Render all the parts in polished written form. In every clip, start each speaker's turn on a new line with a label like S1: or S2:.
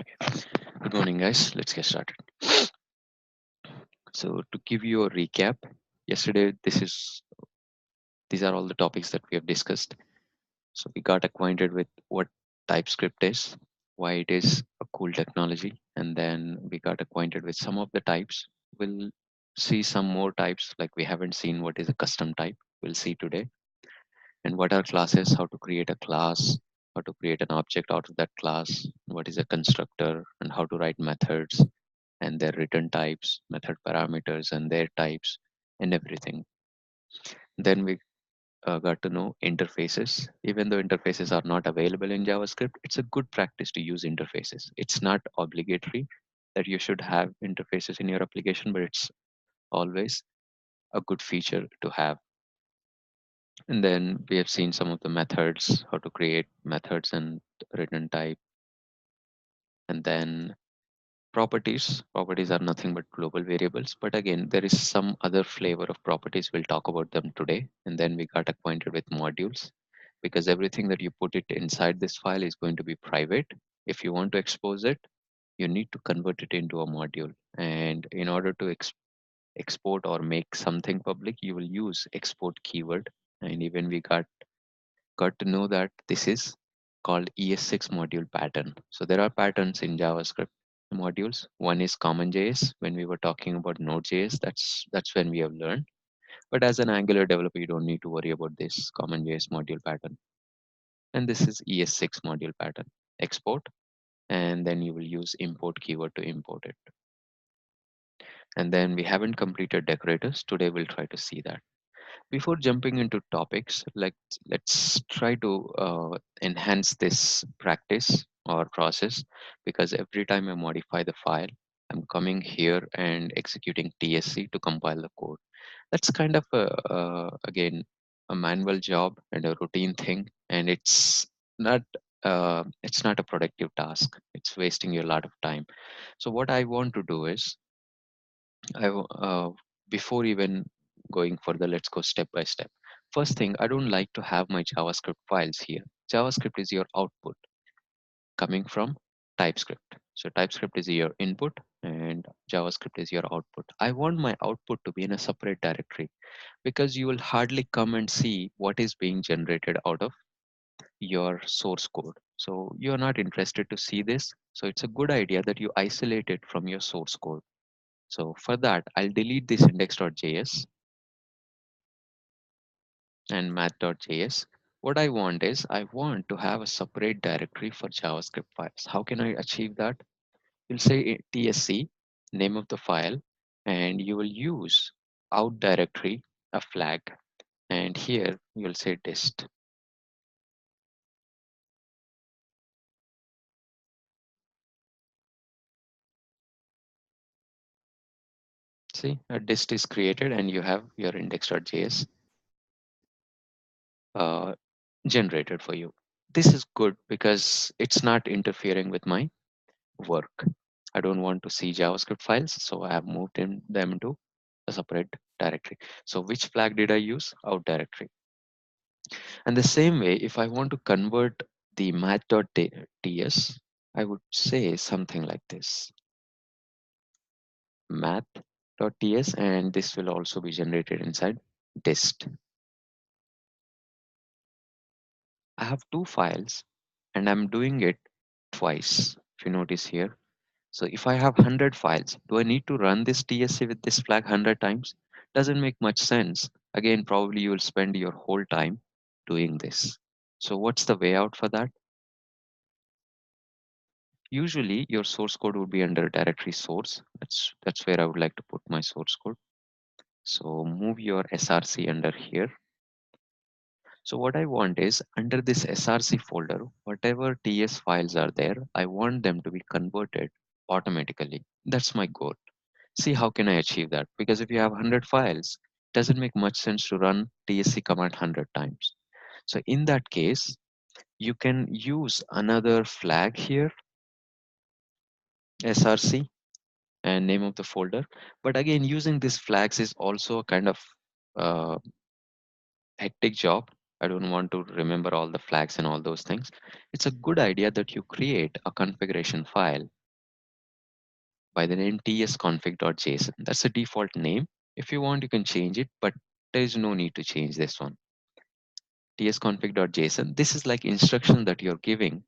S1: Okay. Good morning, guys. Let's get started. So, to give you a recap, yesterday these are all the topics that we have discussed. So, we got acquainted with what TypeScript is, why it is a cool technology, and then we got acquainted with some of the types. We'll see some more types, like we haven't seen what is a custom type. We'll see today, and what are classes, how to create a class, how to create an object out of that class, what is a constructor, and how to write methods and their return types, method parameters and their types, and everything. Then we got to know interfaces. Even though interfaces are not available in JavaScript, it's a good practice to use interfaces. It's not obligatory that you should have interfaces in your application, but it's always a good feature to have. And then we have seen some of the methods, how to create methods and return type. And then properties are nothing but global variables, but again there is some other flavor of properties. We'll talk about them today. And then we got acquainted with modules, because everything that you put it inside this file is going to be private. If you want to expose it, you need to convert it into a module, and in order to export or make something public, you will use export keyword. And even we got to know that this is called ES6 module pattern. So there are patterns in JavaScript modules. One is CommonJS. When we were talking about Node.js, that's when we have learned. But as an Angular developer, you don't need to worry about this CommonJS module pattern. And this is ES6 module pattern. Export, and then you will use import keyword to import it. And then we haven't completed decorators. Today we'll try to see that. Before jumping into topics, like let's try to enhance this practice or process, because every time I modify the file, I'm coming here and executing tsc to compile the code. That's kind of again a manual job and a routine thing, and not it's not a productive task. It's wasting you a lot of time. So what I want to do is before even going further, let's go step by step. First thing, I don't like to have my JavaScript files here. JavaScript is your output coming from TypeScript. So TypeScript is your input and JavaScript is your output. I want my output to be in a separate directory, because you will hardly come and see what is being generated out of your source code. So you're not interested to see this. So it's a good idea that you isolate it from your source code. So for that, I'll delete this index.js and math.js. What I want is I want to have a separate directory for JavaScript files. How can I achieve that? You'll say tsc, name of the file, and you will use out directory, a flag, and here you'll say dist. See, a dist is created and you have your index.js uh, generated for you. This is good because it's not interfering with my work. I don't want to see JavaScript files, so I have moved them to a separate directory. So which flag did I use? Out directory. And the same way, if I want to convert the math.ts, I would say something like this: math.ts, and this will also be generated inside dist. I have two files and I'm doing it twice. If you notice here, so if I have 100 files, do I need to run this TSC with this flag 100 times? Doesn't make much sense. Again, probably you will spend your whole time doing this. So what's the way out for that? Usually your source code would be under directory source. That's where I would like to put my source code. So move your src under here. So what I want is under this src folder, whatever TS files are there, I want them to be converted automatically. That's my goal. See, how can I achieve that? Because if you have 100 files, it doesn't make much sense to run tsc command 100 times. So in that case, you can use another flag here, src, and name of the folder. But again, using these flags is also a kind of uh, hectic job. I don't want to remember all the flags and all those things. It's a good idea that you create a configuration file by the name tsconfig.json. That's the default name. If you want, you can change it, but there is no need to change this one. tsconfig.json. This is like instruction that you're giving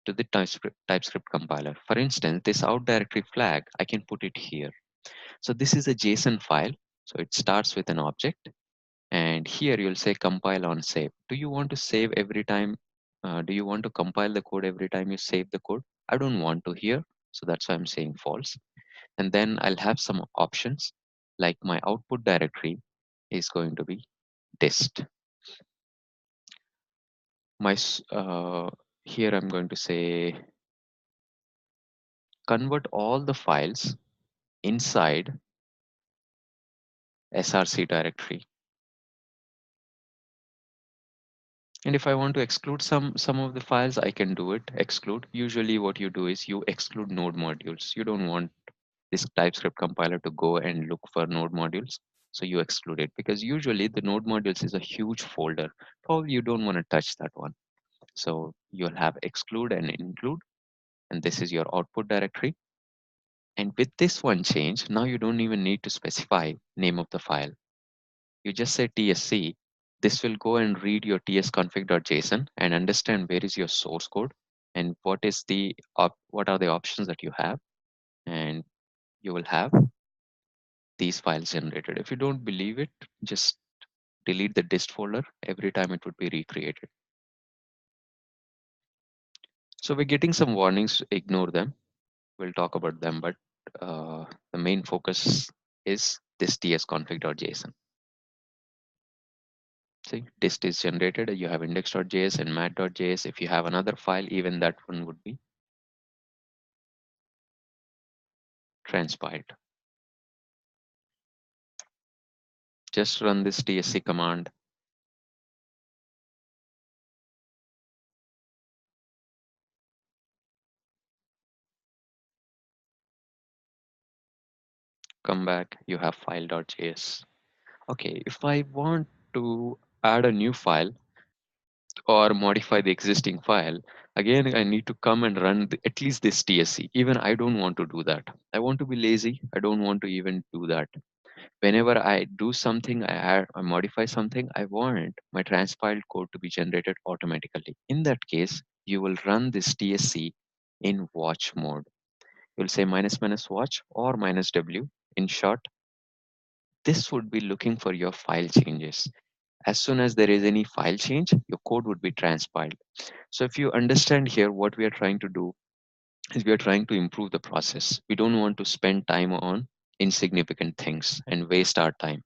S1: to the TypeScript compiler. For instance, this out directory flag, I can put it here. So this is a JSON file. So it starts with an object, and here you'll say compile on save. Do you want to save every time? Do you want to compile the code every time you save the code? I don't want to here. So that's why I'm saying false. And then I'll have some options like my output directory is going to be dist. My here I'm going to say convert all the files inside src directory. And if I want to exclude some of the files, I can do it. Exclude. Usually what you do is you exclude node modules. You don't want this TypeScript compiler to go and look for node modules. So you exclude it because usually the node modules is a huge folder. Probably you don't want to touch that one. So you'll have exclude and include, and this is your output directory. And with this one change, now you don't even need to specify name of the file. You just say tsc. This will go and read your tsconfig.json and understand where is your source code and what are the options that you have, and you will have these files generated. If you don't believe it, just delete the dist folder. Every time it would be recreated. So we're getting some warnings. Ignore them. We'll talk about them, but the main focus is this tsconfig.json. See, dist is generated. You have index.js and mat.js. If you have another file, even that one would be transpiled. Just run this tsc command. Come back. You have file.js. Okay, if I want to add a new file or modify the existing file, again, I need to come and run at least this tsc. Even I don't want to do that. I want to be lazy. I don't want to even do that. Whenever I do something, I modify something, I want my transpiled code to be generated automatically. In that case, you will run this tsc in watch mode. You'll say minus minus watch or minus w. In short, this would be looking for your file changes. As soon as there is any file change, your code would be transpiled. So if you understand here, what we are trying to do is we are trying to improve the process. We don't want to spend time on insignificant things and waste our time.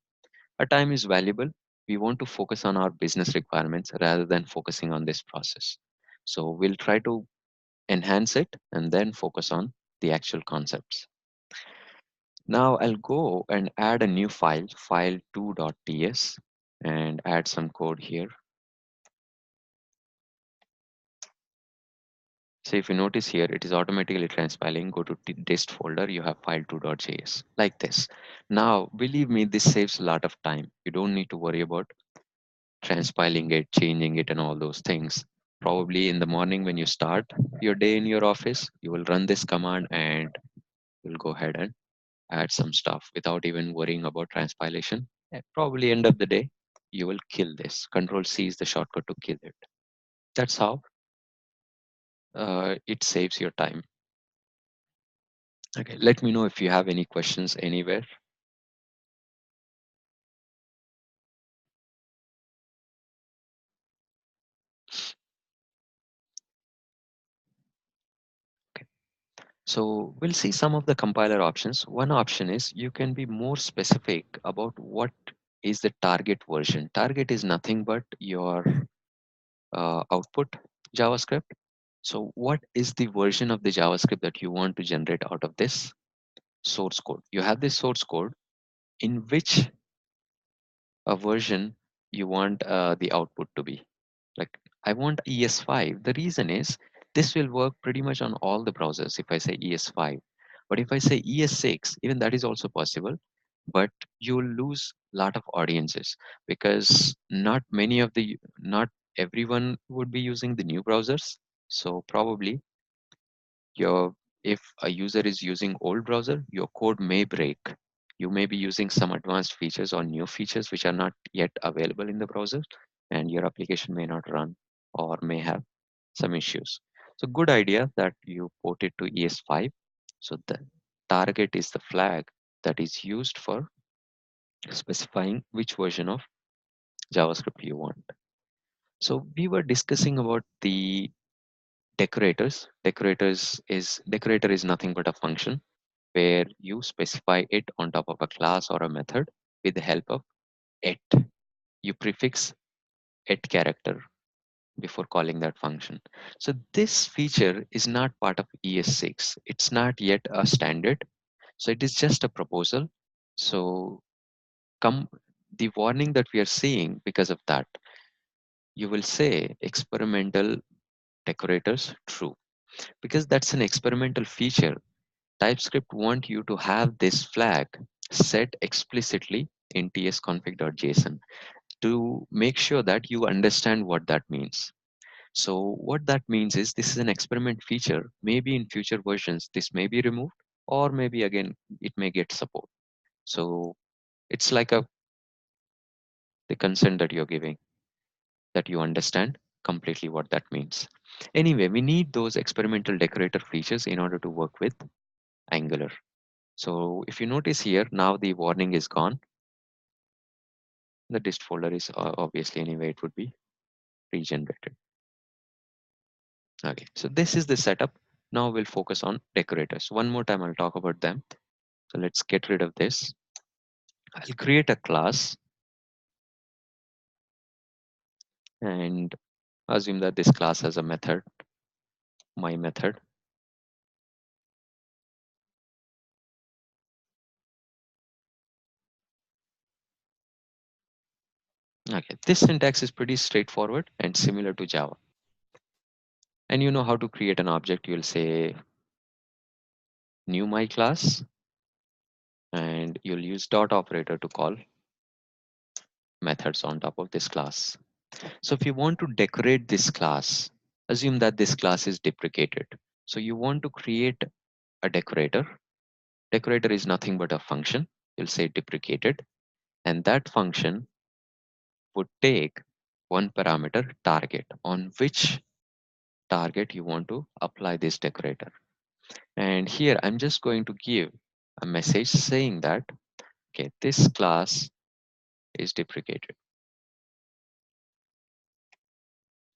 S1: Our time is valuable. We want to focus on our business requirements rather than focusing on this process. So we'll try to enhance it and then focus on the actual concepts. Now I'll go and add a new file, file2.ts, and add some code here. So if you notice here, it is automatically transpiling. Go to dist folder, you have file2.js like this. Now, believe me, this saves a lot of time. You don't need to worry about transpiling it, changing it, and all those things. Probably in the morning when you start your day in your office, you will run this command and you'll go ahead and add some stuff without even worrying about transpilation. At probably end of the day, you will kill this. Control C is the shortcut to kill it. That's how it saves your time. Okay, let me know if you have any questions anywhere. Okay. So we'll see some of the compiler options. One option is you can be more specific about what is the target version. Target is nothing but your output JavaScript. So what is the version of the JavaScript that you want to generate out of this source code? You have this source code in which version you want the output to be. Like I want ES5. The reason is this will work pretty much on all the browsers if I say ES5. But if I say ES6, even that is also possible. but you'll lose a lot of audiences because not everyone would be using the new browsers. So probably your if a user is using old browser, your code may break. You may be using some advanced features or new features which are not yet available in the browser, and your application may not run or may have some issues. So good idea that you port it to ES5. So the target is the flag that is used for specifying which version of JavaScript you want. So we were discussing about the decorators. Decorator is nothing but a function where you specify it on top of a class or a method with the help of it. You prefix it character before calling that function. So this feature is not part of ES6. It's not yet a standard. So it is just a proposal. So come the warning that we are seeing because of that, you will say experimental decorators true because that's an experimental feature. TypeScript want you to have this flag set explicitly in tsconfig.json to make sure that you understand what that means. So what that means is this is an experiment feature. Maybe in future versions this may be removed, or maybe again it may get support. So it's like a the consent that you're giving, that you understand completely what that means. Anyway, we need those experimental decorator features in order to work with Angular. So if you notice here, now the warning is gone. The dist folder is obviously anyway, it would be regenerated. Okay, so this is the setup. Now we'll focus on decorators. One more time, I'll talk about them. So let's get rid of this. I'll create a class and assume that this class has a method, my method. Okay, this syntax is pretty straightforward and similar to Java. And you know how to create an object. You'll say new my class and you'll use dot operator to call methods on top of this class. So if you want to decorate this class, assume that this class is deprecated. So you want to create a decorator. Decorator is nothing but a function. You'll say deprecated, and that function would take one parameter target on which target you want to apply this decorator. And here I'm just going to give a message saying that, okay, this class is deprecated.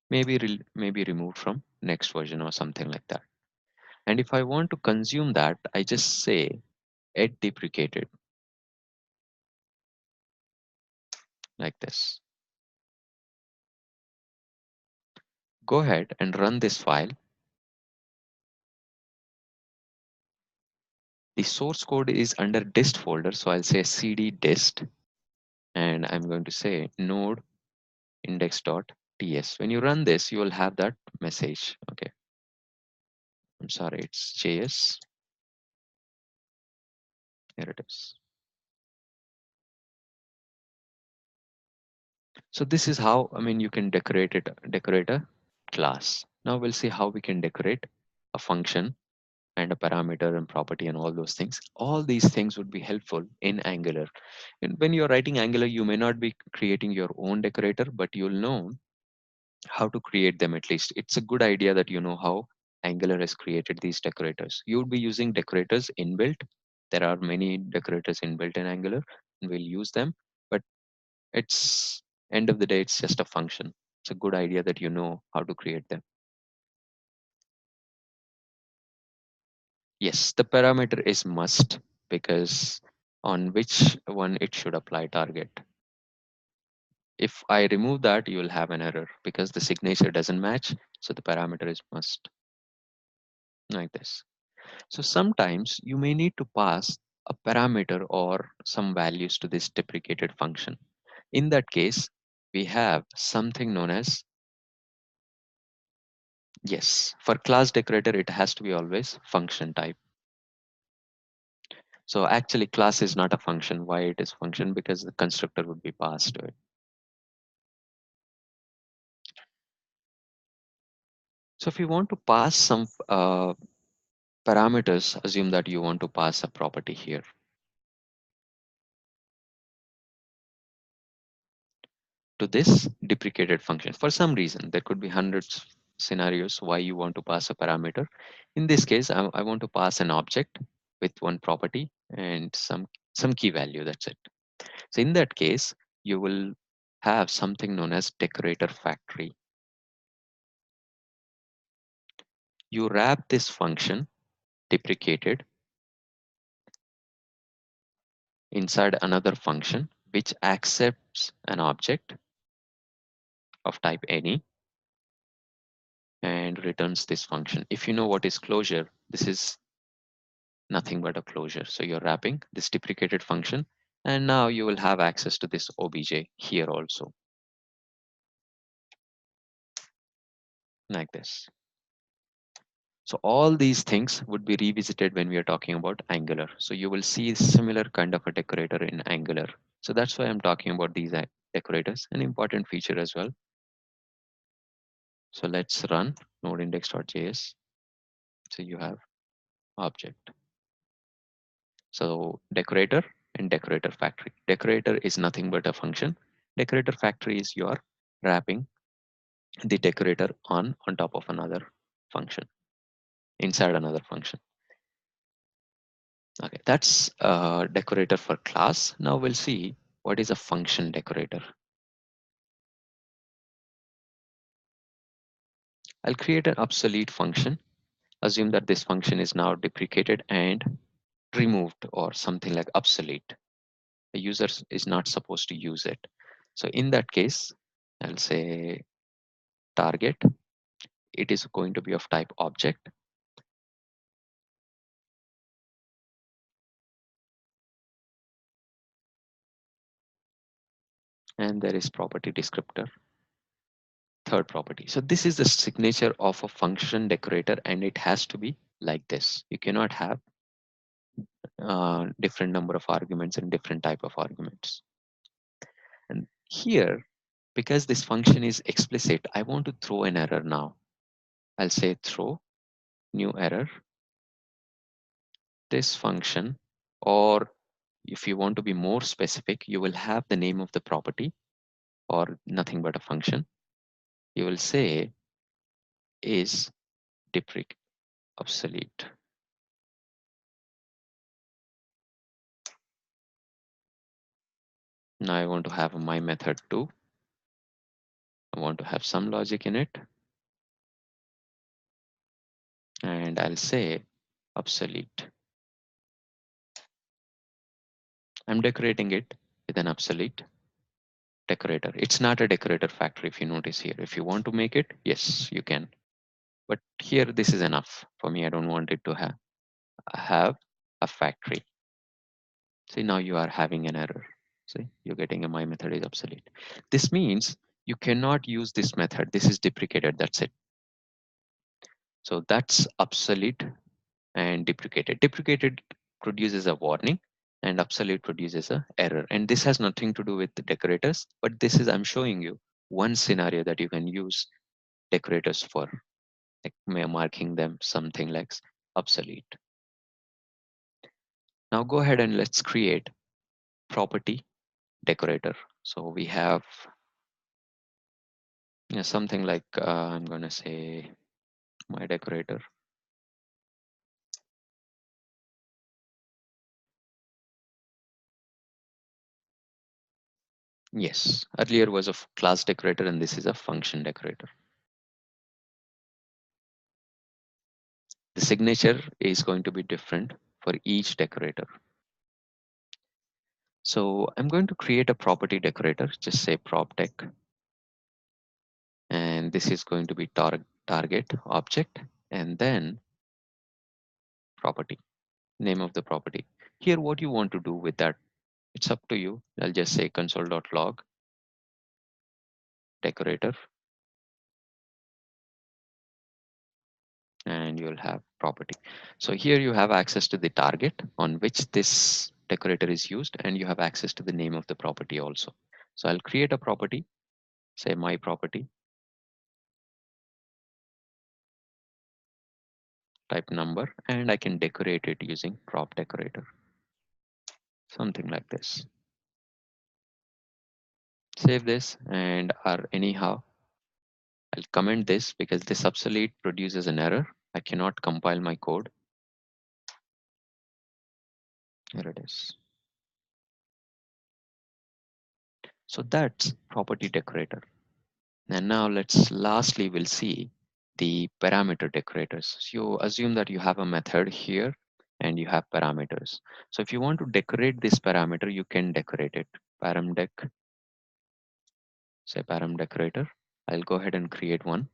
S1: Maybe removed from next version or something like that. And if I want to consume that, I just say it deprecated like this. Go ahead and run this file. The source code is under dist folder, so I'll say cd dist, and I'm going to say node index.ts. When you run this, you will have that message. Okay, I'm sorry, it's JS. Here it is. So this is how, I mean, you can decorate a class. Now we'll see how we can decorate a function and a parameter and property and all those things. All these things would be helpful in Angular. And when you're writing Angular, you may not be creating your own decorator, but you'll know how to create them at least. It's a good idea that you know how Angular has created these decorators. You would be using decorators inbuilt. There are many decorators inbuilt in Angular, and we'll use them. But it's end of the day, it's just a function. It's a good idea that you know how to create them. Yes, the parameter is must because on which one it should apply target. If I remove that, you will have an error because the signature doesn't match. So the parameter is must like this. So sometimes you may need to pass a parameter or some values to this deprecated function. In that case, we have something known as, yes, for class decorator, it has to be always function type. So actually class is not a function. Why it is function? Because the constructor would be passed to it. So if you want to pass some parameters, assume that you want to pass a property here. To this deprecated function. For some reason, there could be hundreds scenarios why you want to pass a parameter. In this case, I want to pass an object with one property and some key value. That's it. So in that case, you will have something known as decorator factory. You wrap this function deprecated inside another function which accepts an object of type any and returns this function. If you know what is closure, this is nothing but a closure. So you're wrapping this deprecated function, and now you will have access to this obj here also, like this. So all these things would be revisited when we are talking about Angular. So you will see similar kind of a decorator in Angular. So that's why I'm talking about these decorators, an important feature as well. So let's run node index.js. So you have object. So decorator and decorator factory. Decorator is nothing but a function. Decorator factory is your wrapping the decorator on top of another function inside another function. Okay, that's decorator for class. Now we'll see what is a function decorator. I'll create an obsolete function. Assume that this function is now deprecated and removed or something like obsolete. The user is not supposed to use it. So in that case, I'll say target. It is going to be of type object. And there is property descriptor, third property. So this is the signature of a function decorator, and it has to be like this. You cannot have different number of arguments and different type of arguments. And here, because this function is explicit, I want to throw an error now. I'll say throw new error. This function, or if you want to be more specific, you will have the name of the property or nothing but a function. You will say is deprec obsolete. Now I want to have my method too. I want to have some logic in it. And I'll say obsolete. I'm decorating it with an obsolete decorator. It's not a decorator factory if you notice here. If you want to make it, yes, you can. But here, this is enough for me. I don't want it to have a factory. See, now you are having an error. See, you're getting a my method is obsolete. This means you cannot use this method. This is deprecated. That's it. So that's obsolete and deprecated. Deprecated produces a warning and obsolete produces a error. And this has nothing to do with the decorators, but this is, I'm showing you one scenario that you can use decorators for, like marking them something like obsolete. Now go ahead and let's create property decorator. So we have something like, I'm going to say my decorator. Yes, earlier was a class decorator and this is a function decorator. The signature is going to be different for each decorator. So I'm going to create a property decorator, just say prop deck. And this is going to be target object and then property, name of the property. Here, what you want to do with that, it's up to you. I'll just say console.log decorator. and you'll have property. So here you have access to the target on which this decorator is used, and you have access to the name of the property also. So I'll create a property, say my property, type number, and I can decorate it using prop decorator, something like this. Save this, and anyhow, I'll comment this because this obsolete produces an error. I cannot compile my code. Here it is. So that's property decorator. And now lastly, we'll see the parameter decorators. So you assume that you have a method here and you have parameters. So if you want to decorate this parameter, you can decorate it. Param dec, say param decorator. I'll go ahead and create one.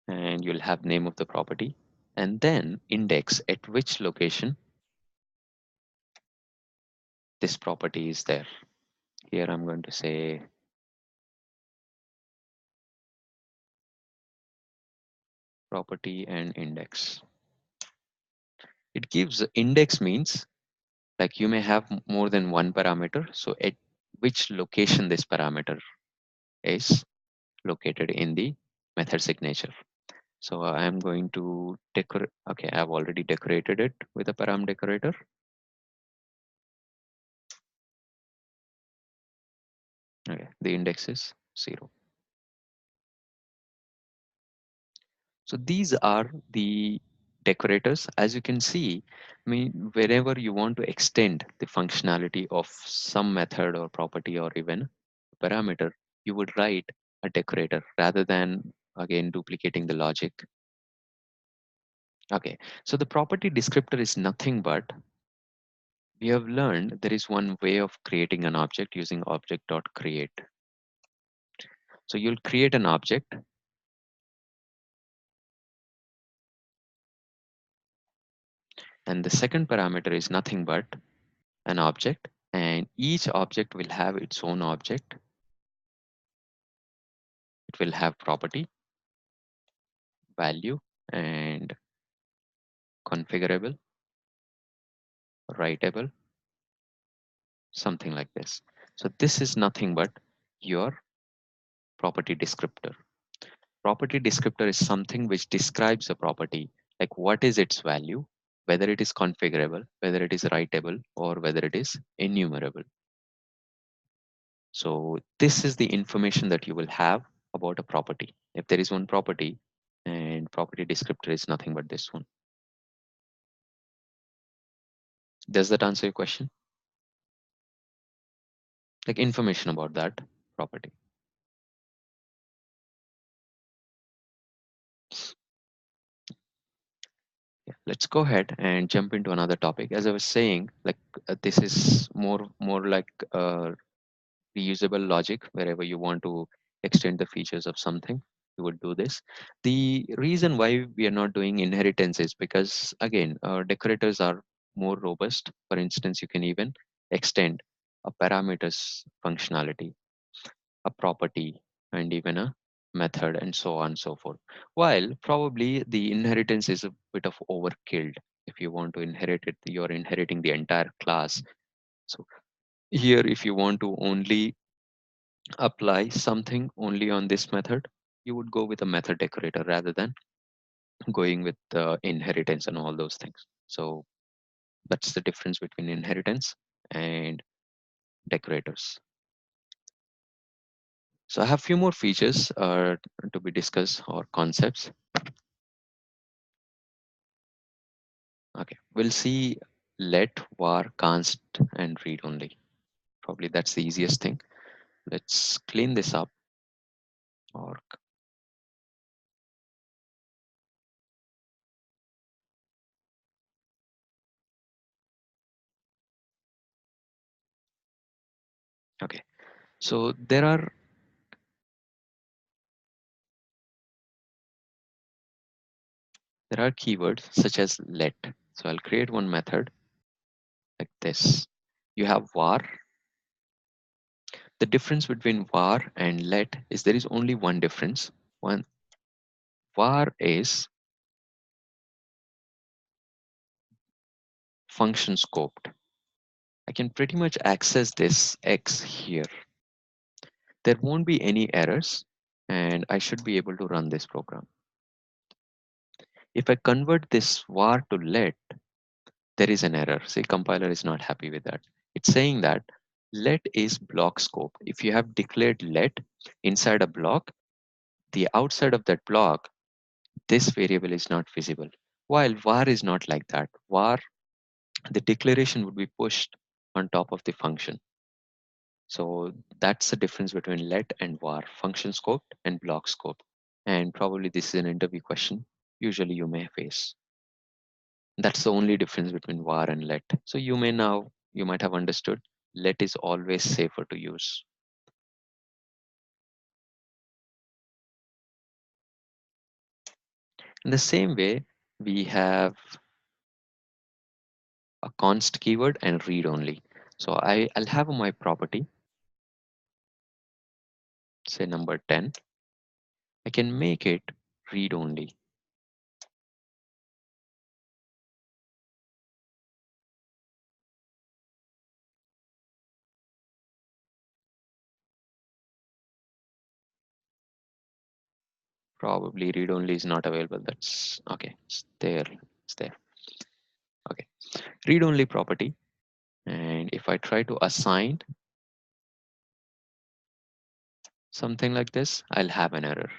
S1: And you'll have name of the property and then index at which location this property is there. Here I'm going to say property and index. It gives index means like you may have more than one parameter. So at which location this parameter is located in the method signature. So I'm going to decorate. Okay, I've already decorated it with a param decorator. Okay, the index is 0. So these are the decorators. As you can see, I mean, wherever you want to extend the functionality of some method or property or even parameter, you would write a decorator rather than again duplicating the logic. Okay, so the property descriptor is nothing but we have learned there is one way of creating an object using object.create. So you'll create an object, and the second parameter is nothing but an object, and each object will have its own object. It will have property, value, and configurable, writable, something like this. So this is nothing but your property descriptor. Property descriptor is something which describes a property, like what is its value, whether it is configurable, whether it is writable, or whether it is enumerable. So this is the information that you will have about a property. If there is one property and property descriptor is nothing but this one. Does that answer your question? Like information about that property. Yeah, let's go ahead and jump into another topic. As I was saying, like this is more like reusable logic. Wherever you want to extend the features of something, you would do this. The reason why we are not doing inheritance is because again, decorators are more robust. For instance, you can even extend a parameters functionality, a property, and even a method, and so on and so forth. While probably the inheritance is a bit of overkill. If you want to inherit it, you're inheriting the entire class. So here, if you want to only apply something only on this method, you would go with a method decorator rather than going with the inheritance and all those things. So that's the difference between inheritance and decorators. So I have few more features to be discussed or concepts. Okay, we'll see let, var, const, and read only. Probably that's the easiest thing. Let's clean this up. Or okay, so there are keywords such as let. So I'll create one method like this. You have var, The difference between var and let is there is only one difference. One, var is function scoped. I can pretty much access this X here. There won't be any errors and I should be able to run this program. If I convert this var to let, there is an error. See, compiler is not happy with that. It's saying that let is block scope. If you have declared let inside a block, the outside of that block, this variable is not visible. While var is not like that. Var, the declaration would be pushed on top of the function. So that's the difference between let and var, function scoped and block scope. And probably this is an interview question. Usually you may face. That's the only difference between var and let. So you might have understood let is always safer to use. In the same way, we have a const keyword and read only. So I'll have my property, say number 10. I can make it read only. Probably read only is not available. That's okay. It's there. It's there. Okay. Read only property. And if I try to assign something like this, I'll have an error.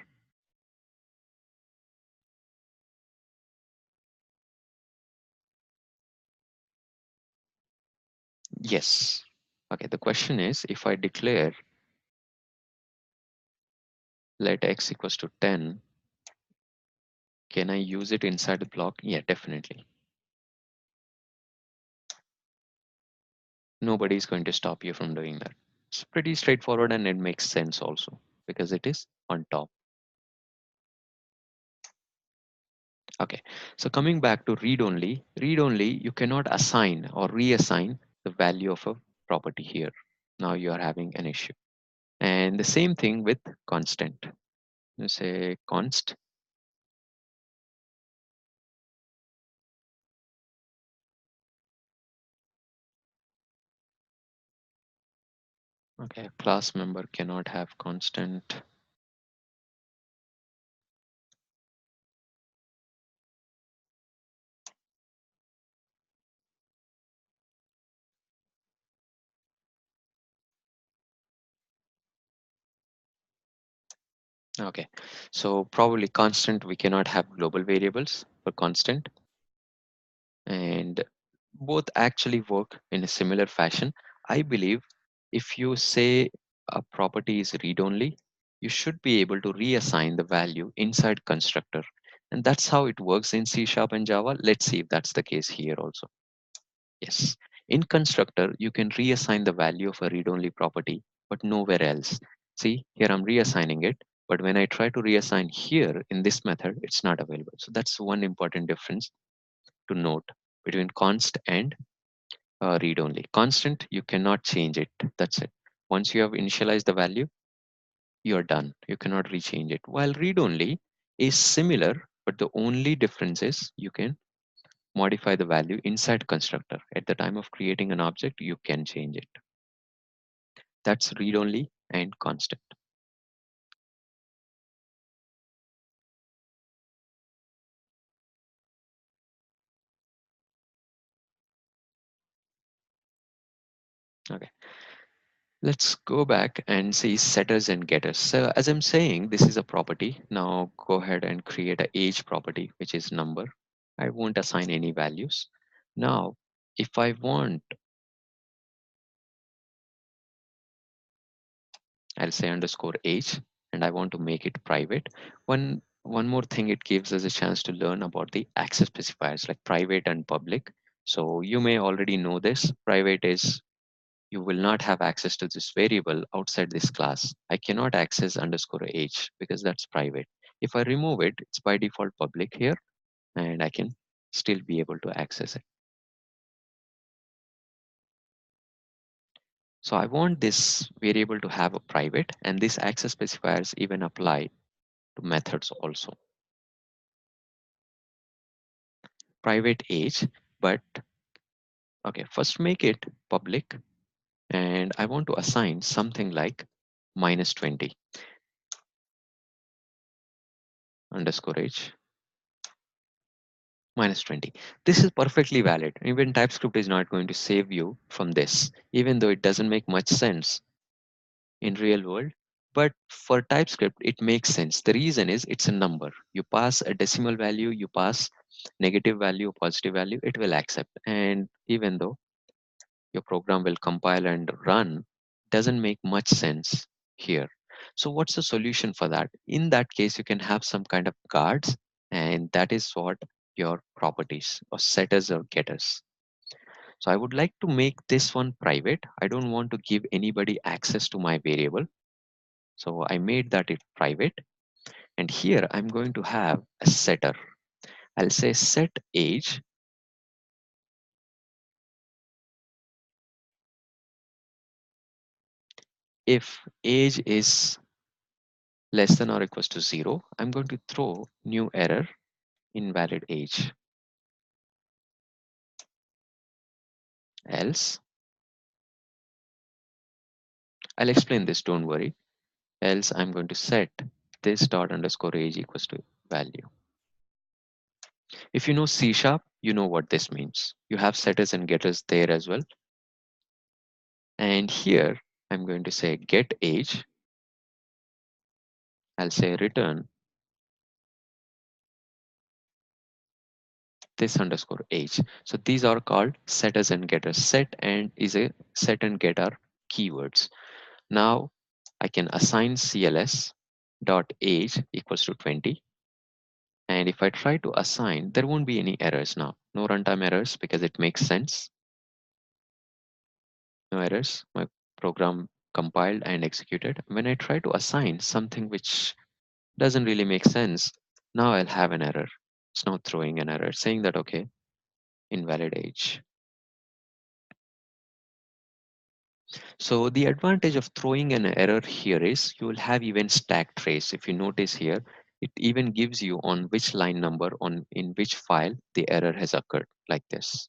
S1: Yes. Okay. The question is if I declare let x equals to 10, can I use it inside the block? Yeah, definitely. Nobody is going to stop you from doing that. It's pretty straightforward and it makes sense also because it is on top. Okay, so coming back to read only, you cannot assign or reassign the value of a property here. Now you are having an issue. And the same thing with constant. You say const. Okay, class member cannot have constant. Okay, so probably constant, we cannot have global variables for constant. And both actually work in a similar fashion. I believe if you say a property is read only, you should be able to reassign the value inside constructor. And that's how it works in C# and Java. Let's see if that's the case here also. Yes. In constructor, you can reassign the value of a read only property, but nowhere else. See, here I'm reassigning it, but when I try to reassign here in this method, it's not available. So that's one important difference to note between const and read only. Constant, you cannot change it. That's it. Once you have initialized the value, you're done. You cannot rechange it. While read only is similar, but the only difference is you can modify the value inside constructor. At the time of creating an object, you can change it. That's read only and constant. Okay. Let's go back and see setters and getters. So as I'm saying, this is a property. Now go ahead and create a age property, which is number. I won't assign any values. Now, if I want, I'll say underscore age, and I want to make it private. One more thing, it gives us a chance to learn about the access specifiers like private and public. So you may already know this. Private is you will not have access to this variable outside this class. I cannot access underscore age because that's private. If I remove it, it's by default public here, and I can still be able to access it. So I want this variable to have a private, and this access specifiers even apply to methods also. Private age, but okay, first make it public, and I want to assign something like -20 underscore age -20. This is perfectly valid. Even TypeScript is not going to save you from this, even though it doesn't make much sense in real world. But for TypeScript, it makes sense. The reason is it's a number. You pass a decimal value, you pass negative value, positive value, it will accept. And even though your program will compile and run, doesn't make much sense here. So what's the solution for that? In that case, you can have some kind of guards, and that is what your properties or setters or getters. So I would like to make this one private. I don't want to give anybody access to my variable. So I made that it private. And here I'm going to have a setter. I'll say set age if age is less than or equals to 0. I'm going to throw new error invalid age. Else, I'll explain this, don't worry. Else I'm going to set this dot underscore age equals to value. If you know C sharp, you know what this means. You have setters and getters there as well. And here I'm going to say get age. I'll say return this underscore age. So these are called setters and getters. Set and is a set and get are keywords. Now I can assign CLS dot age equals to 20. And if I try to assign, there won't be any errors now. No runtime errors because it makes sense. No errors. My program compiled and executed. When I try to assign something which doesn't really make sense, now I'll have an error. It's now throwing an error saying that, okay, invalid age. So the advantage of throwing an error here is you will have even stack trace. If you notice here, it even gives you on which line number on in which file the error has occurred like this.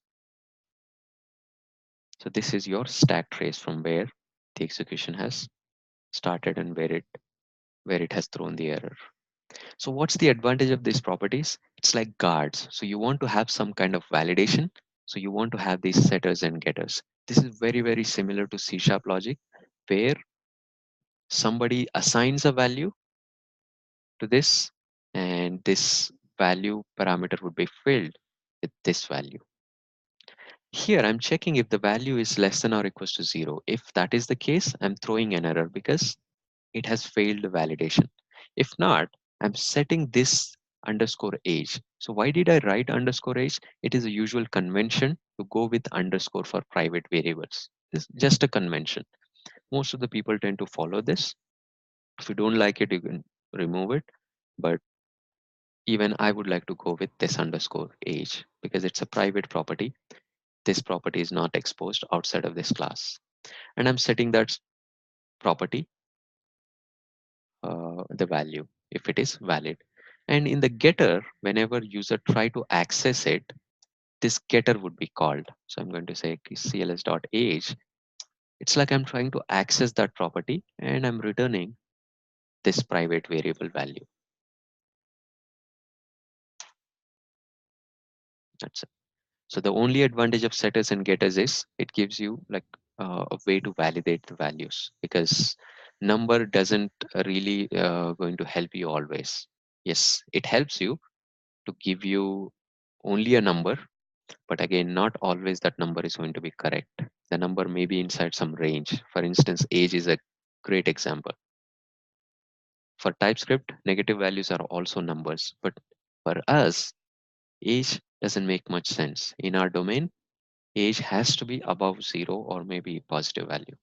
S1: So this is your stack trace from where the execution has started and where it has thrown the error. So what's the advantage of these properties? It's like guards. So you want to have some kind of validation. So you want to have these setters and getters. This is very, very similar to C sharp logic, where somebody assigns a value to this, and this value parameter would be filled with this value. Here I'm checking if the value is less than or equals to 0. If that is the case, I'm throwing an error because it has failed validation. If not, I'm setting this underscore age. So why did I write underscore age? It is a usual convention to go with underscore for private variables. This is just a convention. Most of the people tend to follow this. If you don't like it, you can remove it. But even I would like to go with this underscore age because it's a private property. This property is not exposed outside of this class. And I'm setting that property, the value, if it is valid. And in the getter, whenever user try to access it, this getter would be called. So I'm going to say cls.age. It's like I'm trying to access that property and I'm returning this private variable value. That's it. So the only advantage of setters and getters is it gives you like a way to validate the values because number doesn't really going to help you always. Yes, it helps you to give you only a number, but again, not always that number is going to be correct. The number may be inside some range. For instance, age is a great example. For TypeScript, negative values are also numbers, but for us, age doesn't make much sense. In our domain, age has to be above 0 or maybe positive value.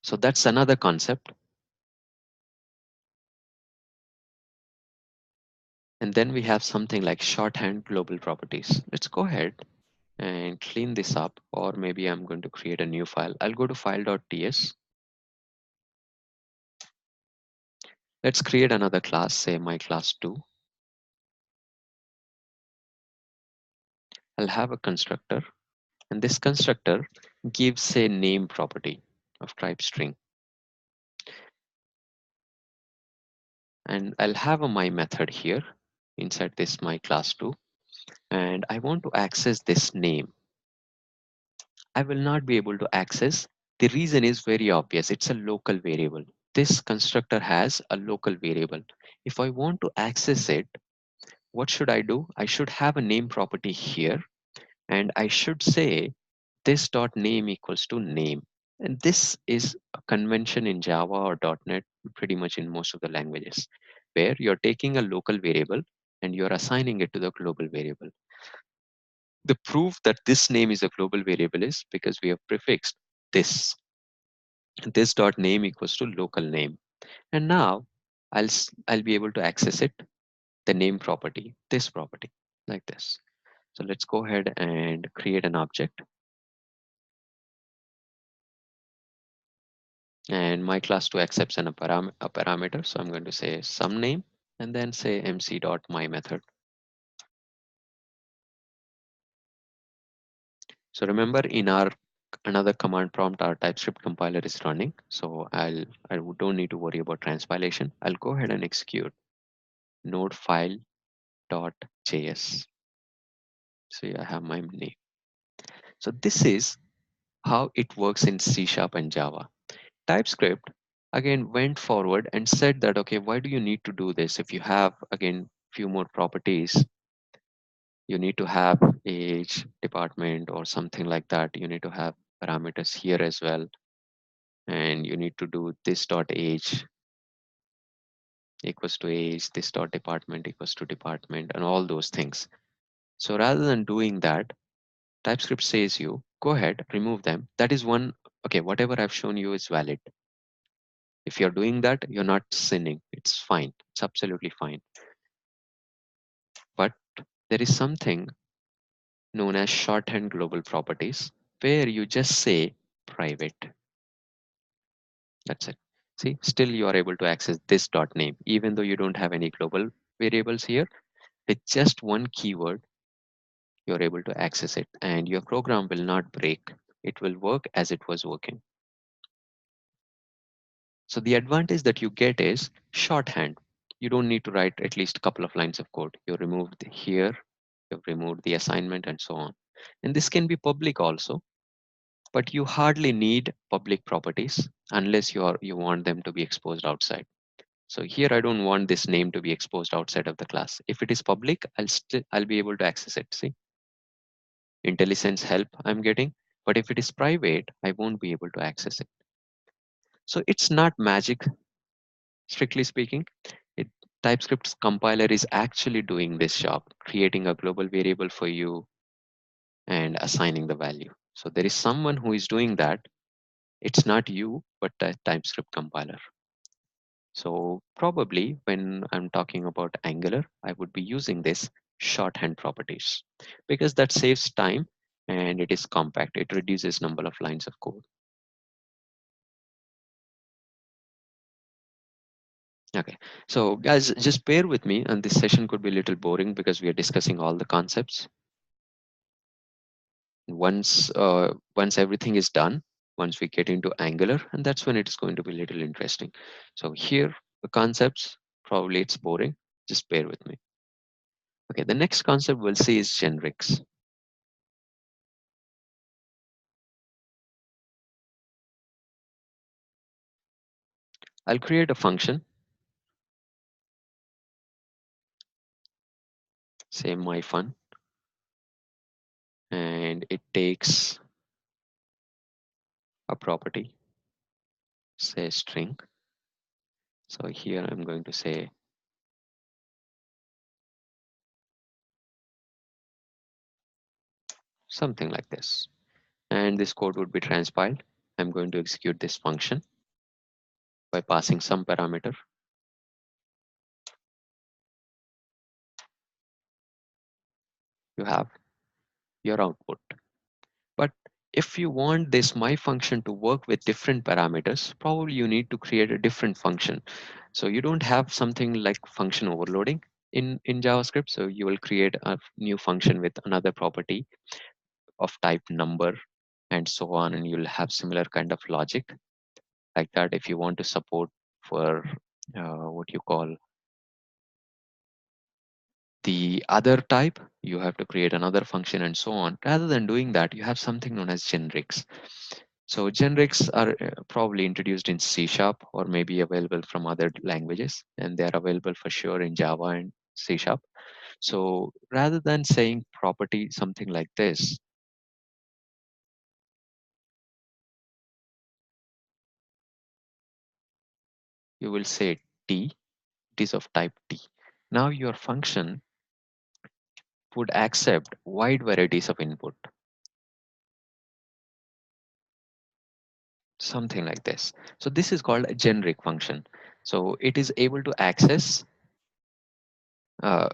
S1: So that's another concept. And then we have something like shorthand global properties. Let's go ahead and clean this up, or maybe I'm going to create a new file. I'll go to file.ts. Let's create another class, say my class 2. I'll have a constructor, and this constructor gives a name property of type string. And I'll have a my method here inside this my class 2, and I want to access this name. I will not be able to access. The reason is very obvious. It's a local variable. This constructor has a local variable. If I want to access it, what should I do? I should have a name property here, and I should say this dot name equals to name. And this is a convention in Java or .NET, pretty much in most of the languages, where you're taking a local variable and you're assigning it to the global variable. The proof that this name is a global variable is because we have prefixed this. This dot name equals to local name. And now I'll be able to access it, the name property, this property, like this. So let's go ahead and create an object. And my class 2 accepts a parameter. So I'm going to say some name and then say mc.myMethod. So remember, in our another command prompt, our TypeScript compiler is running. So I don't need to worry about transpilation. I'll go ahead and execute node file.js. So I have my name. So this is how it works in C# and Java. TypeScript again went forward and said that, okay, why do you need to do this? If you have, again, few more properties, you need to have age, department, or something like that. You need to have parameters here as well. And you need to do this dot age equals to age, this dot department equals to department, and all those things. So rather than doing that, TypeScript says you go ahead, remove them. That is one, okay, whatever I've shown you is valid. If you're doing that, you're not sinning. It's fine. It's absolutely fine. But there is something known as shorthand global properties where you just say private. That's it. See, still you are able to access this dot name, even though you don't have any global variables here. With just one keyword, you're able to access it, and your program will not break. It will work as it was working. So the advantage that you get is shorthand. You don't need to write at least a couple of lines of code. You removed here, you've removed the assignment, and so on. And this can be public also, but you hardly need public properties unless you want them to be exposed outside. So here I don't want this name to be exposed outside of the class. If it is public, I'll be able to access it. See, IntelliSense help I'm getting, but if it is private, I won't be able to access it. So it's not magic, strictly speaking. It, TypeScript's compiler is actually doing this job, creating a global variable for you and assigning the value. So there is someone who is doing that. It's not you, but the TypeScript compiler. So probably when I'm talking about Angular, I would be using this shorthand properties because that saves time and it is compact. It reduces number of lines of code. Okay, so guys, just bear with me, and this session could be a little boring because we are discussing all the concepts. Once everything is done, once we get into Angular, and that's when it's going to be a little interesting. So here, the concepts, probably it's boring. Just bear with me. Okay, the next concept we'll see is generics. I'll create a function, say myFun, and it takes a property, say string. So here I'm going to say something like this. And this code would be transpiled. I'm going to execute this function by passing some parameter. You have your output. But if you want this my function to work with different parameters, probably you need to create a different function. So you don't have something like function overloading in JavaScript. So you will create a new function with another property of type number and so on, and you'll have similar kind of logic like that. If you want to support for what you call the other type, you have to create another function and so on. Rather than doing that, you have something known as generics. So generics are probably introduced in C sharp or maybe available from other languages, and they are available for sure in Java and C sharp. So rather than saying property something like this, you will say T, it is of type T. Now your function would accept wide varieties of input, something like this. So this is called a generic function. So it is able to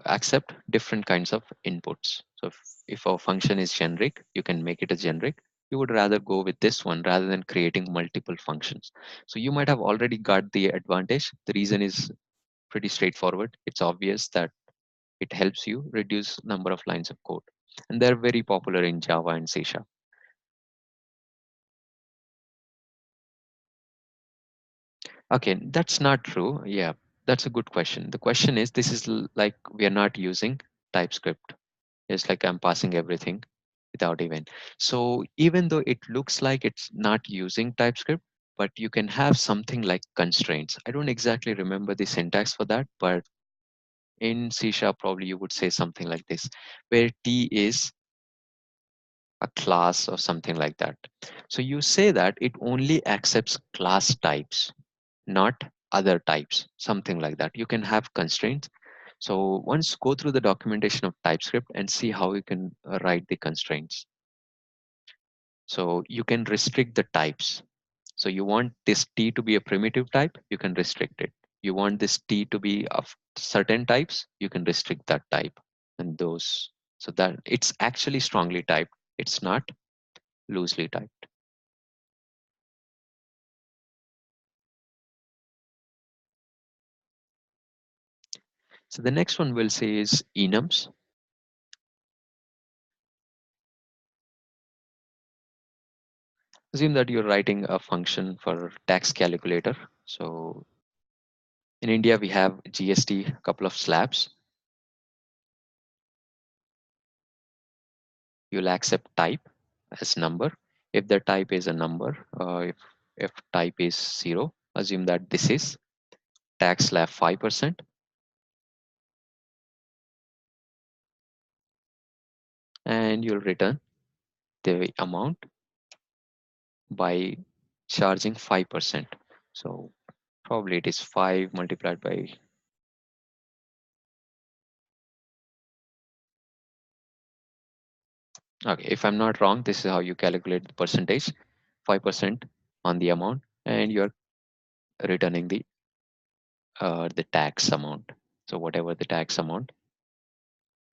S1: accept different kinds of inputs. So if a function is generic, you can make it a generic. You would rather go with this one rather than creating multiple functions. So you might have already got the advantage. The reason is pretty straightforward. It's obvious that it helps you reduce number of lines of code. And they're very popular in Java and C Sharp. Okay, that's not true. Yeah, that's a good question. The question is, this is like we are not using TypeScript. It's like I'm passing everything without even. So even though it looks like it's not using TypeScript, but you can have something like constraints. I don't exactly remember the syntax for that, but in C Sharp, probably you would say something like this, where T is a class or something like that. So you say that it only accepts class types, not other types, something like that. You can have constraints. So once go through the documentation of TypeScript and see how you can write the constraints. So you can restrict the types. So you want this T to be a primitive type, you can restrict it. You want this T to be of certain types, you can restrict that type and those. So that it's actually strongly typed. It's not loosely typed. So the next one we'll say is enums. Assume that you're writing a function for tax calculator. So in India, we have GST, a couple of slabs. You'll accept type as number. If the type is a number, if type is 0, assume that this is tax slab 5%, and you'll return the amount by charging 5%. So probably it is 5 multiplied by, okay, if I'm not wrong, this is how you calculate the percentage, 5% on the amount, and you're returning the tax amount. So whatever the tax amount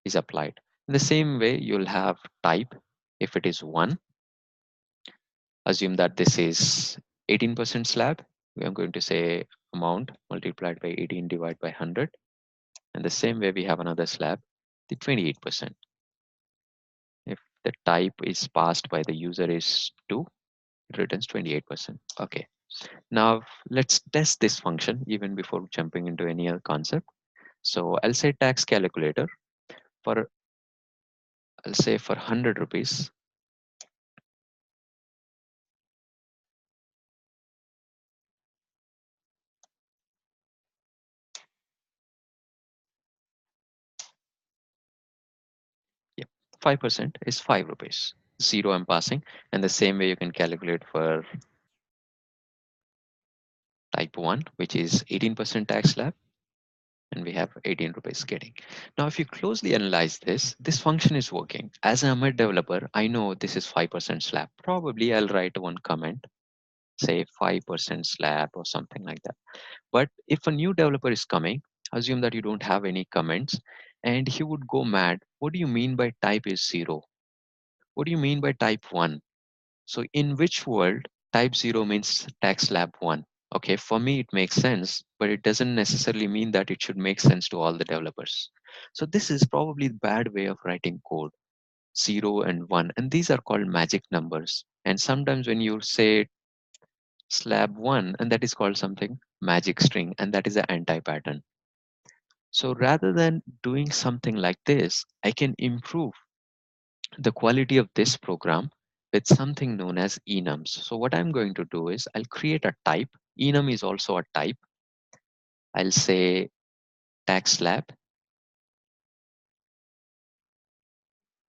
S1: is applied. In the same way, you'll have type. If it is 1, assume that this is 18% slab. We are going to say amount multiplied by 18 divided by 100. And the same way, we have another slab, the 28%. If the type is passed by the user is 2, it returns 28%. Okay. Now let's test this function even before jumping into any other concept. So I'll say tax calculator for, I'll say for 100 rupees. Yeah, 5% is 5 rupees. 0 I'm passing. And the same way you can calculate for type 1, which is 18% tax slab. And we have 18 rupees getting. Now, if you closely analyze this, this function is working. As I'm a developer, I know this is 5% slab. Probably I'll write one comment, say 5% slab or something like that. But if a new developer is coming, assume that you don't have any comments, and he would go mad. What do you mean by type is 0? What do you mean by type 1? So in which world type 0 means tax slab 1? Okay, for me it makes sense, but it doesn't necessarily mean that it should make sense to all the developers. So this is probably the bad way of writing code, 0 and 1, and these are called magic numbers. And sometimes when you say slab 1, and that is called something magic string, and that is an anti-pattern. So rather than doing something like this, I can improve the quality of this program with something known as enums. So what I'm going to do is I'll create a type. Enum is also a type. I'll say tag slab.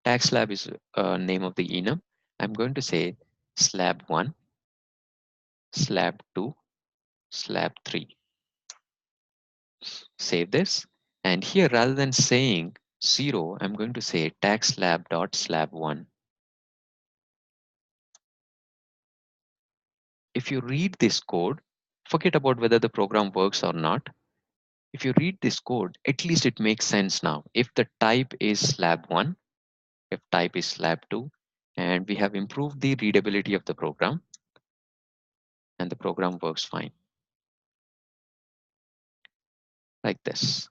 S1: Tag slab is name of the enum. I'm going to say slab 1, slab 2, slab 3. Save this. And here, rather than saying 0, I'm going to say tag slab dot slab 1. If you read this code, forget about whether the program works or not. If you read this code, at least it makes sense now. If the type is slab 1, if type is slab 2, and we have improved the readability of the program, and the program works fine like this.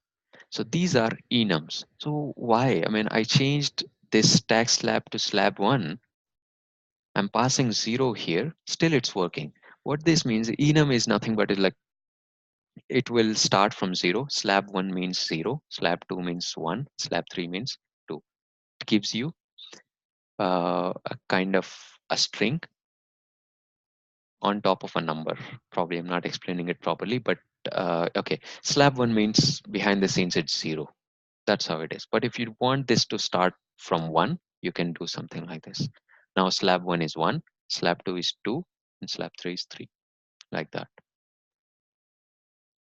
S1: So these are enums. So why? I mean, I changed this tag slab to slab 1. I'm passing 0 here. Still it's working. What this means, enum is nothing but it will start from 0. Slab 1 means 0. Slab 2 means 1. Slab 3 means 2. It gives you a kind of a string on top of a number. Probably I'm not explaining it properly, but okay. Slab 1 means behind the scenes it's 0. That's how it is. But if you want this to start from 1, you can do something like this. Now slab 1 is 1, slab 2 is 2, and slab 3 is 3, like that.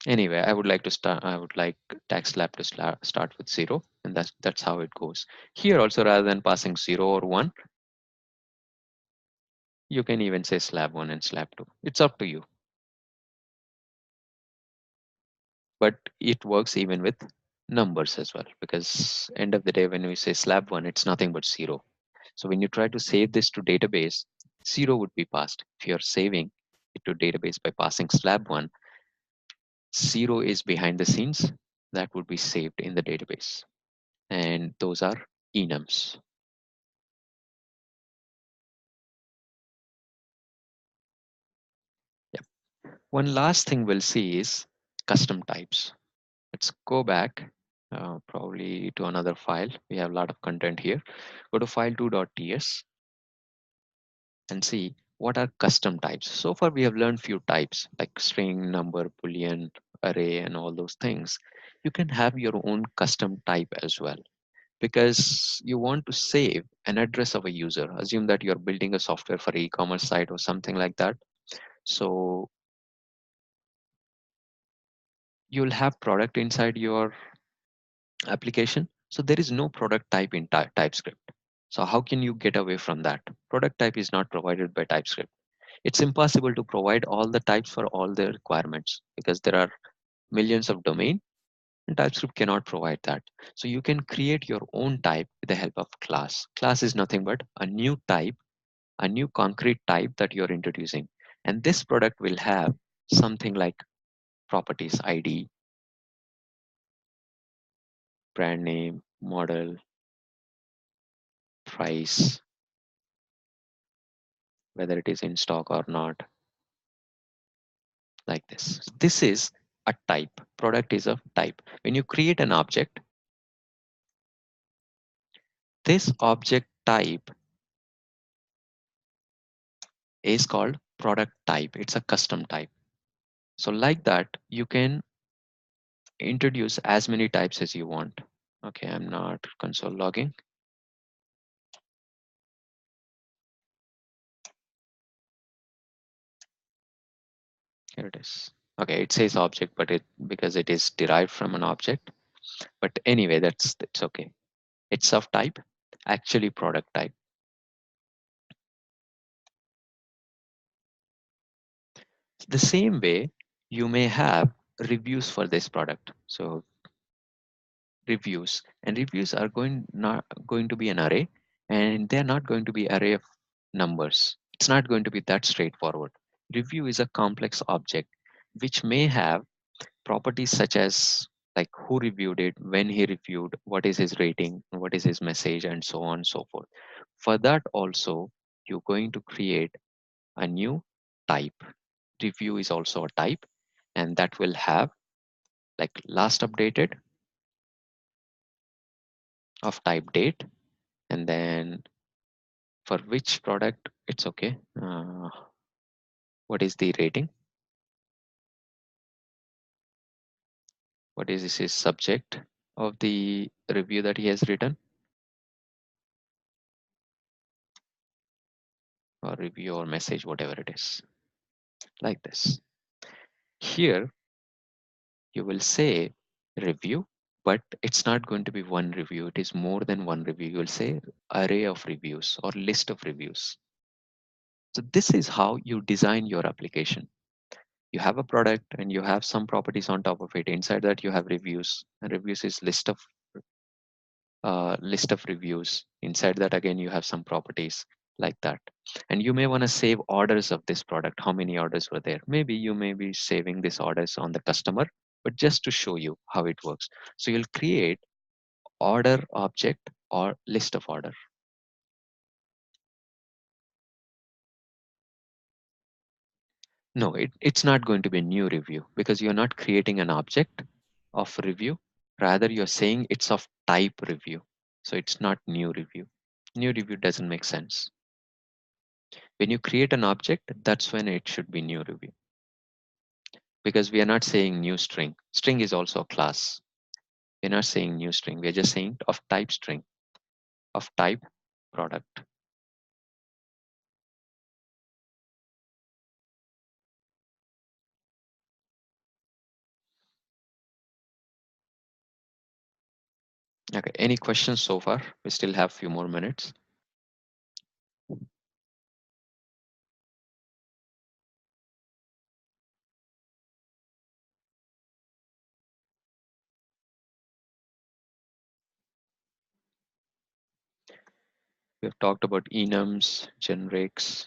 S1: Anyway, I would like tag slab to start with 0, and that's how it goes. Here also, rather than passing 0 or 1, you can even say slab 1 and slab 2. It's up to you. But it works even with numbers as well, because end of the day, when we say slab 1, it's nothing but 0. So when you try to save this to database, 0 would be passed. If you're saving it to database by passing slab 1, 0 is behind the scenes. That would be saved in the database. And those are enums. Yeah. One last thing we'll see is custom types. Let's go back probably to another file. We have a lot of content here. Go to file2.ts and see what are custom types. So far we have learned few types like string, number, boolean, array, and all those things. You can have your own custom type as well, because you want to save an address of a user. Assume that you're building a software for e-commerce site or something like that. So you'll have product inside your application. So there is no product type in TypeScript. So how can you get away from that? Product type is not provided by TypeScript. It's impossible to provide all the types for all the requirements because there are millions of domain, and TypeScript cannot provide that. So you can create your own type with the help of class. Class is nothing but a new type, a new concrete type that you're introducing. And this product will have something like properties, ID, brand name, model, price, whether it is in stock or not, like this. This is a type. Product is a type. When you create an object, this object type is called product type. It's a custom type. So like that, you can introduce as many types as you want. Okay, I'm not console logging. Here it is. Okay, it says object, but it because it is derived from an object. But anyway, that's okay. It's of type, actually product type. The same way, you may have reviews for this product. So reviews, and reviews are going not going to be an array. and they're not going to be array of numbers. It's not going to be that straightforward. Review is a complex object which may have properties such as like who reviewed it, when he reviewed, what is his rating, what is his message, and so on and so forth. For that also, you're going to create a new type. Review is also a type, and that will have like last updated of type date, and then for which product it's okay. What is the rating? What is his subject of the review that he has written, or review or message, whatever it is, like this. Here you will say review, but it's not going to be one review. It is more than one review. You will say array of reviews or list of reviews. So this is how you design your application. You have a product and you have some properties on top of it. Inside that you have reviews, and reviews is list of reviews. Inside that again you have some properties like that. And you may want to save orders of this product. How many orders were there? Maybe you may be saving these orders on the customer, but just to show you how it works. So you'll create order object or list of order. No, it's not going to be a new review because you're not creating an object of review. Rather, you're saying it's of type review. So it's not new review. New review doesn't make sense. When you create an object, that's when it should be new review. Because we are not saying new string. String is also a class. We're not saying new string. We're just saying of type string, of type product. Okay. Any questions so far? We still have a few more minutes. We've talked about enums, generics,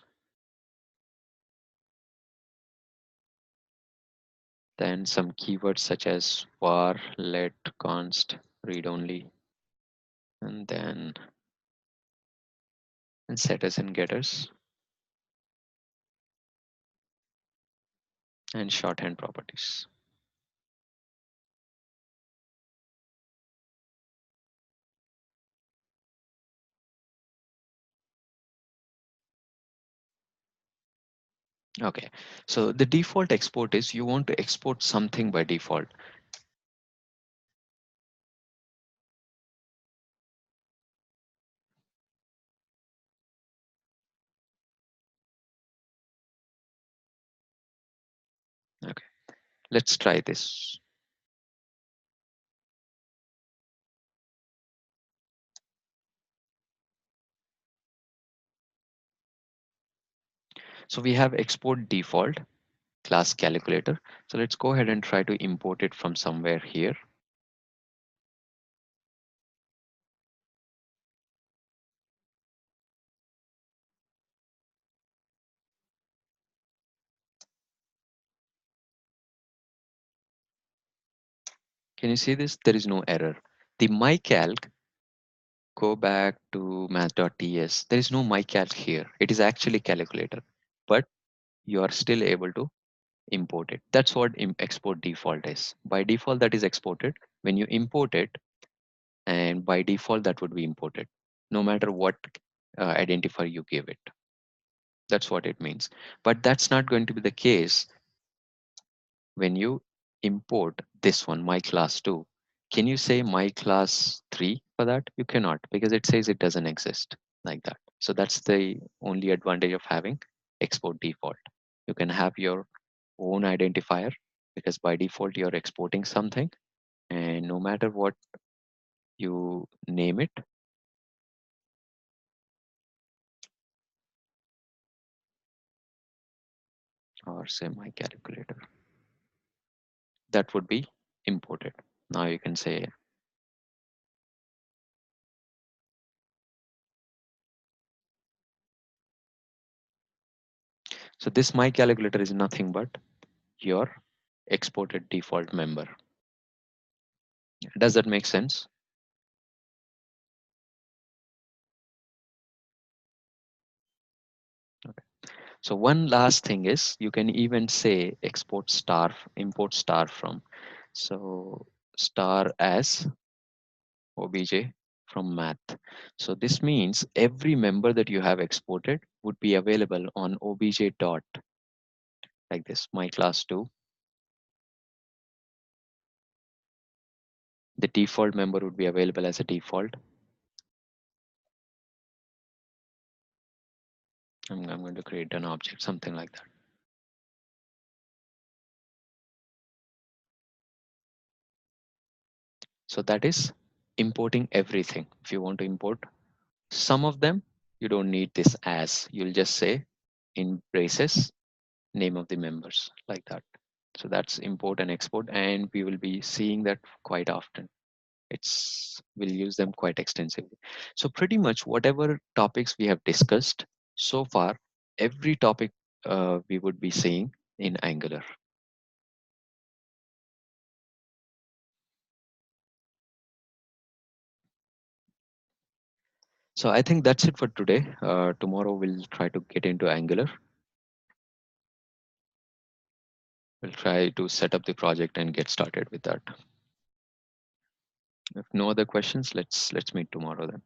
S1: then some keywords such as var, let, const, read only, and then setters and getters, and shorthand properties. Okay, so the default export is you want to export something by default. Okay, let's try this. So we have export default class calculator. So let's go ahead and try to import it from somewhere here. Can you see this? There is no error. The mycalc, go back to math.ts. There is no mycalc here. It is actually calculator, but you are still able to import it. That's what export default is. By default, that is exported. When you import it, and by default, that would be imported, no matter what identifier you give it. That's what it means. But that's not going to be the case when you import this one, my class 2. Can you say my class 3 for that? You cannot because it says it doesn't exist like that. So that's the only advantage of having export default. You can have your own identifier because by default you're exporting something, and no matter what you name it, or say my calculator, that would be imported. Now you can say So this my calculator is nothing but your exported default member. Does that make sense? Okay. So one last thing is you can even say export star, import star from. So star as obj from math. So this means every member that you have exported would be available on obj dot like this, my class 2. The default member would be available as a default. I'm going to create an object, something like that. So that is importing everything. If you want to import some of them, you don't need this as. You'll just say in braces name of the members like that. So that's import and export, and we will be seeing that quite often. We'll use them quite extensively. So pretty much whatever topics we have discussed so far, every topic we would be seeing in Angular. So I think that's it for today. Tomorrow we'll try to get into Angular. We'll try to set up the project and get started with that. If no other questions, let's meet tomorrow then.